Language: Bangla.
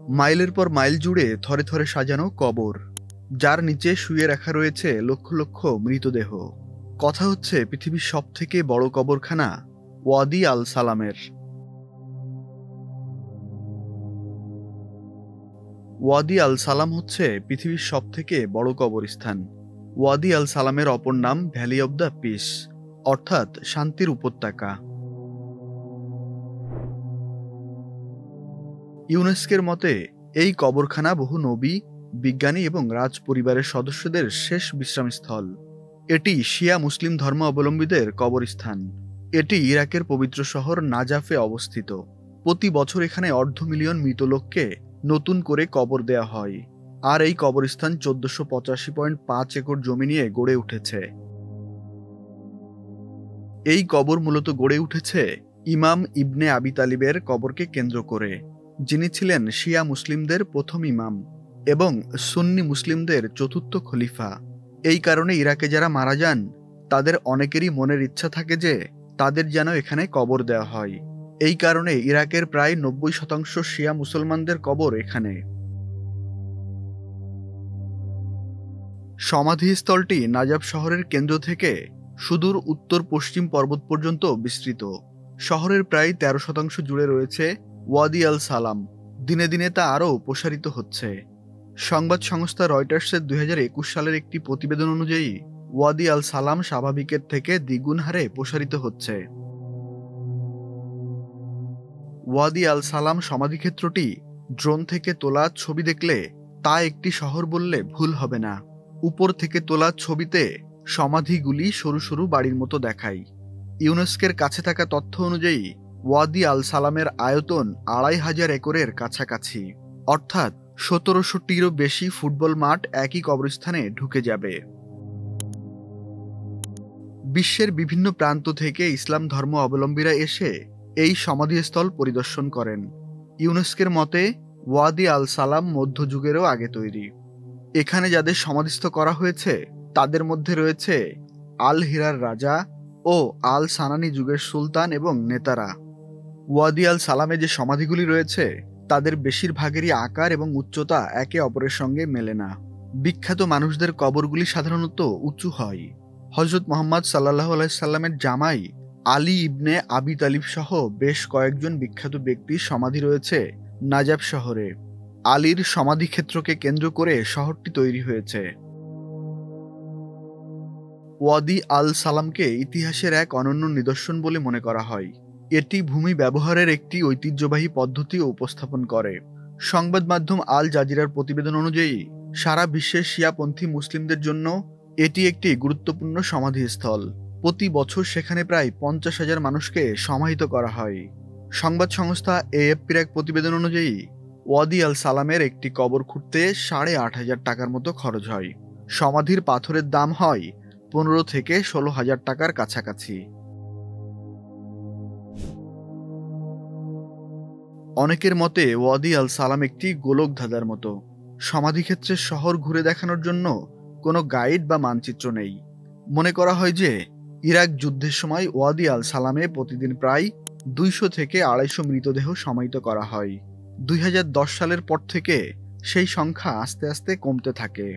মাইলের পর মাইল জুড়ে থরে থরে সাজানো কবর, যার নিচে শুয়ে রাখা রয়েছে লক্ষ লক্ষ মৃতদেহ। কথা হচ্ছে পৃথিবীর সবথেকে বড় কবরখানা ওয়াদি আল সালামের। ওয়াদি আল সালাম হচ্ছে পৃথিবীর সবথেকে বড় কবরস্থান। ওয়াদি আল সালামের অপর নাম ভ্যালি অব দ্য পিস, অর্থাৎ শান্তির উপত্যকা। ইউনেস্কোর মতে এই কবরখানা বহু নবী, বিজ্ঞানী এবং রাজ পরিবারের সদস্যদের শেষ বিশ্রামস্থল। এটি শিয়া মুসলিম ধর্ম অবলম্বীদের কবরস্থান। এটি ইরাকের পবিত্র শহর নাজাফে অবস্থিত। প্রতি বছর এখানে ২৫০,০০০ মৃত লোককে নতুন করে কবর দেয়া হয়। আর এই কবরস্থান ১৪৮৫.৫ একর জমি নিয়ে গড়ে উঠেছে। এই কবর মূলত গড়ে উঠেছে ইমাম ইবনে আবি তালিবের কবরকে কেন্দ্র করে, যিনি ছিলেন শিয়া মুসলিমদের প্রথম ইমাম এবং সুন্নি মুসলিমদের চতুর্থ খলিফা। এই কারণে ইরাকে যারা মারা যান তাদের অনেকেরই মনের ইচ্ছা থাকে যে তাদের যেন এখানে কবর দেওয়া হয়। এই কারণে ইরাকের প্রায় ৯০% শিয়া মুসলমানদের কবর এখানে। সমাধিস্থলটি নাজাফ শহরের কেন্দ্র থেকে সুদূর উত্তর পশ্চিম পর্বত পর্যন্ত বিস্তৃত। শহরের প্রায় ১৩% জুড়ে রয়েছে ওয়াদি আল সালাম। দিনে দিনে তা আরও প্রসারিত হচ্ছে। সংবাদ সংস্থা রয়টার্সের ২০২১ সালের একটি প্রতিবেদন অনুযায়ী ওয়াদি আল সালাম স্বাভাবিকের থেকে দ্বিগুণ হারে প্রসারিত হচ্ছে। ওয়াদি আল সালাম সমাধিক্ষেত্রটি ড্রোন থেকে তোলা ছবি দেখলে তা একটি শহর বললে ভুল হবে না। উপর থেকে তোলা ছবিতে সমাধিগুলি সরু সরু বাড়ির মতো দেখায়। ইউনেস্কোর কাছে থাকা তথ্য অনুযায়ী ওয়াদি আল সালামের আয়তন ২৫০০ একরের কাছাকাছি, অর্থাৎ ১৭০০টিরও বেশি ফুটবল মাঠ একই কবরস্থানে ঢুকে যাবে। বিশ্বের বিভিন্ন প্রান্ত থেকে ইসলাম ধর্ম অবলম্বীরা এসে এই সমাধিস্থল পরিদর্শন করেন। ইউনেস্কোর মতে ওয়াদি আল সালাম মধ্যযুগেরও আগে তৈরি। এখানে যাদের সমাধিস্থ করা হয়েছে তাদের মধ্যে রয়েছে আল হিরার রাজা ও আল সানানি যুগের সুলতান এবং নেতারা। ওয়াদি আল সালামে যে সমাধিগুলি রয়েছে তাদের বেশিরভাগেরই আকার এবং উচ্চতা একে অপরের সঙ্গে মেলে না। বিখ্যাত মানুষদের কবরগুলি সাধারণত উঁচু হয়। হযরত মুহাম্মদ সাল্লাল্লাহু আলাইহি সাল্লামের জামাই আলী ইবনে আবি তালিব সহ বেশ কয়েকজন বিখ্যাত ব্যক্তির সমাধি রয়েছে নাজাফ শহরে। আলীর সমাধিক্ষেত্রকে কেন্দ্র করে শহরটি তৈরি হয়েছে। ওয়াদি আল সালামকে ইতিহাসের এক অনন্য নিদর্শন বলে মনে করা হয়। এটি ভূমি ব্যবহারের একটি ঐতিহ্যবাহী পদ্ধতিও উপস্থাপন করে। সংবাদ মাধ্যম আল জাজিরার প্রতিবেদন অনুযায়ী সারা বিশ্বের শিয়াপন্থী মুসলিমদের জন্য এটি একটি গুরুত্বপূর্ণ সমাধিস্থল। প্রতি বছর সেখানে প্রায় ৫০,০০০ মানুষকে সমাহিত করা হয়। সংবাদ সংস্থা এএফপির এক প্রতিবেদন অনুযায়ী ওয়াদি আল সালামের একটি কবর খুঁড়তে ৮,৫০০ টাকার মতো খরচ হয়। সমাধির পাথরের দাম হয় ১৫ থেকে ১৬,০০০ টাকার কাছাকাছি। অনেকের মতে ওয়াদি আল সালাম একটি গোলক ধাঁধার মতো। সমাধিক্ষেত্রের শহর ঘুরে দেখানোর জন্য কোনো গাইড বা মানচিত্র নেই। মনে করা হয় যে ইরাক যুদ্ধের সময় ওয়াদি আল সালামে প্রতিদিন প্রায় ২০০ থেকে ২৫০ মৃতদেহ সমাহিত করা হয়। ২০১০ সালের পর থেকে সেই সংখ্যা আস্তে আস্তে কমতে থাকে।